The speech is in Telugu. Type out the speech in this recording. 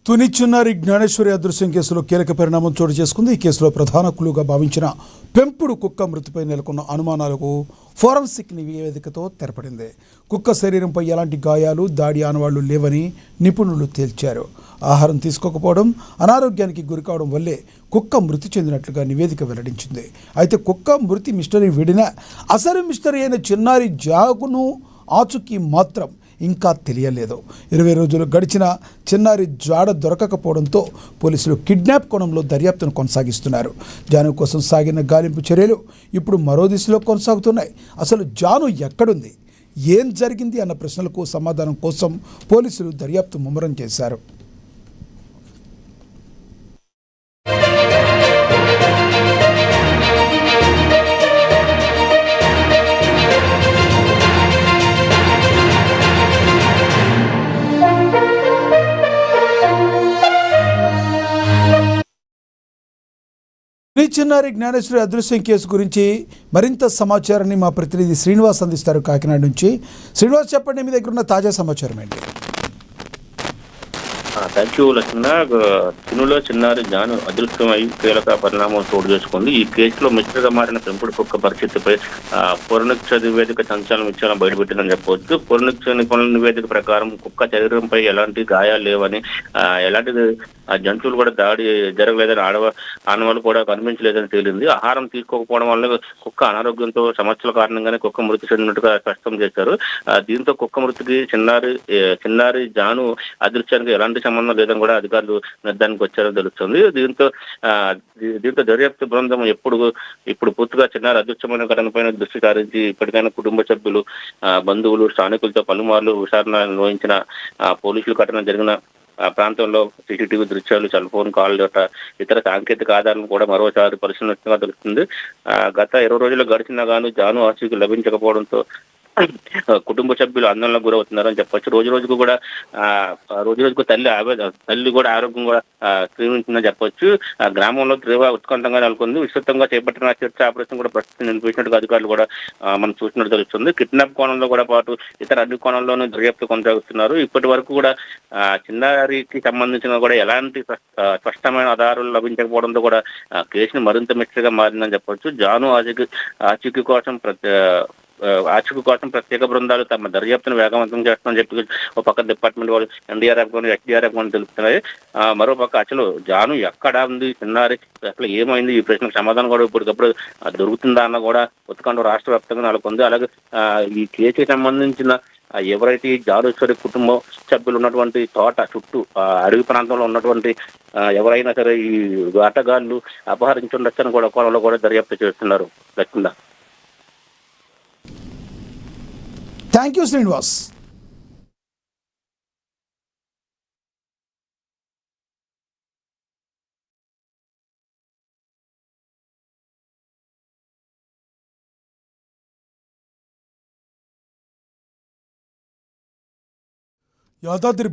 తుని చిన్నారి జ్ఞానేశ్వరి అదృశ్యం కేసులో కీలక పరిణామం చోటు చేసుకుంది. ఈ కేసులో ప్రధాన క్లూగా భావించిన పెంపుడు కుక్క మృతిపై నెలకొన్న అనుమానాలకు ఫోరెన్సిక్ నివేదికతో తెరపడింది. కుక్క శరీరంపై ఎలాంటి గాయాలు, దాడి ఆనవాళ్లు లేవని నిపుణులు తేల్చారు. ఆహారం తీసుకోకపోవడం, అనారోగ్యానికి గురికావడం వల్లే కుక్క మృతి చెందినట్లుగా నివేదిక వెల్లడించింది. అయితే కుక్క మృతి మిస్టరీ విడిన అసలు మిస్టరీ అయిన చిన్నారి జాగును ఆచూకీ మాత్రం ఇంకా తెలియలేదు. 20 రోజులు గడిచిన చిన్నారి జాడ దొరకకపోవడంతో పోలీసులు కిడ్నాప్ కోణంలో దర్యాప్తును కొనసాగిస్తున్నారు. జాను కోసం సాగిన గాలింపు చర్యలు ఇప్పుడు మరో దిశలో కొనసాగుతున్నాయి. అసలు జాను ఎక్కడుంది, ఏం జరిగింది అన్న ప్రశ్నలకు సమాధానం కోసం పోలీసులు దర్యాప్తు ముమ్మరం చేశారు. చిన్నారి జ్ఞానేశ్వరి అదృశ్యం కేసు గురించి మరింత సమాచారాన్ని మా ప్రతినిధి శ్రీనివాస్ అందిస్తారు కాకినాడ నుంచి. శ్రీనివాస్, చెప్పండి, మీ దగ్గర ఉన్న తాజా సమాచారం ఏంటి? థ్యాంక్ యూ లక్ష్మణ. తినులో చిన్నారి జాను అదృష్టమై కీలక పరిణామం చోటు చేసుకుంది. ఈ కేసులో మిస్టరీగా మారిన పెంపుడు కుక్క పరిస్థితిపై ఫోరెన్సిక్ నివేదిక సంచలనం ఇచ్చారని బయటపెట్టిందని చెప్పవచ్చు. ఫోరెన్సిక్ నిపుణుల నివేదిక ప్రకారం కుక్క శరీరంపై ఎలాంటి గాయాలు లేవని, ఎలాంటి జంతువులు కూడా దాడి జరగలేదని, ఆనవాళ్ళు కూడా కనిపించలేదని తేలింది. ఆహారం తీసుకోకపోవడం వల్ల కుక్క అనారోగ్యంతో సమస్యల కారణంగానే కుక్క మృతి చెందినట్టుగా స్పష్టం చేశారు. దీంతో కుక్క మృతికి చిన్నారి జాను అదృశ్యానికి ఎలాంటి సంబంధం లేదని కూడా అధికారులు నిర్ధారణకు వచ్చారని తెలుస్తుంది. దీంతో దర్యాప్తు బృందం ఇప్పుడు పూర్తిగా చిన్నారి అదృశ్యమైన ఘటనపైన దృష్టి సారించి ఇప్పటికైనా కుటుంబ సభ్యులు, బంధువులు, స్థానికులతో పలుమార్లు విచారణ నిర్వహించిన పోలీసులు ఘటన జరిగిన ప్రాంతంలో సీసీటీవీ దృశ్యాలు, సెల్ ఫోన్ కాల్ ఇతర సాంకేతిక ఆధారాలను కూడా మరోసారి పరిశీలిస్తున్నట్టుగా తెలుస్తుంది. గత 20 రోజులు గడిచినా గాను జాను ఆచూకీ లభించకపోవడంతో కుటుంబ సభ్యులు ఆందోళనకు గురవుతున్నారని చెప్పొచ్చు. రోజు రోజుకు తల్లి కూడా ఆరోగ్యం కూడా క్షీణించిందని చెప్పొచ్చు. గ్రామంలో తీవ్ర ఉత్కంఠంగా నెలకొంది. విస్తృతంగా చేపట్టిన చర్చ ఆపరేషన్ కూడా ప్రస్తుతం నిలిపేసినట్టుగా అధికారులు కూడా మనం చూసినట్టు తెలుస్తుంది. కిడ్నాప్ కోణంలో కూడా పాటు ఇతర అన్ని కోణంలోనూ దర్యాప్తు కొనసాగుతున్నారు. ఇప్పటి వరకు కూడా చిన్నారికి సంబంధించిన కూడా ఎలాంటి స్పష్టమైన ఆధారాలు లభించకపోవడంతో కూడా కేసును మరింత మిస్టరీగా మారిందని చెప్పొచ్చు. జాను ఆచూకీ కోసం ప్రత్యేక బృందాలు తమ దర్యాప్తును వేగవంతం చేస్తామని చెప్పి ఒక పక్క డిపార్ట్మెంట్ వాళ్ళు ఎన్డీఆర్ఎఫ్ కానీ ఎస్డీఆర్ఎఫ్ కానీ తెలుస్తున్నాయి. మరోపక్క అసలు జాను ఎక్కడ ఉంది, చిన్నారి అసలు ఏమైంది, ఈ ప్రశ్నకు సమాధానం కూడా ఇప్పటికప్పుడు దొరుకుతుందా అన్న కూడా ఉత్కంఠ రాష్ట్ర వ్యాప్తంగా నెలకొంది. అలాగే ఈ కేసుకి సంబంధించిన ఎవరైతే జానేశ్వరి కుటుంబ సభ్యులు ఉన్నటువంటి తోట చుట్టూ అడవి ప్రాంతంలో ఉన్నటువంటి ఎవరైనా సరే ఈ వేటగాళ్లు అపహరించుండొచ్చని కూడా కోణంలో కూడా దర్యాప్తు చేస్తున్నారు. లక్ష్మణ. Thank you Srinivas. యాదాద్రి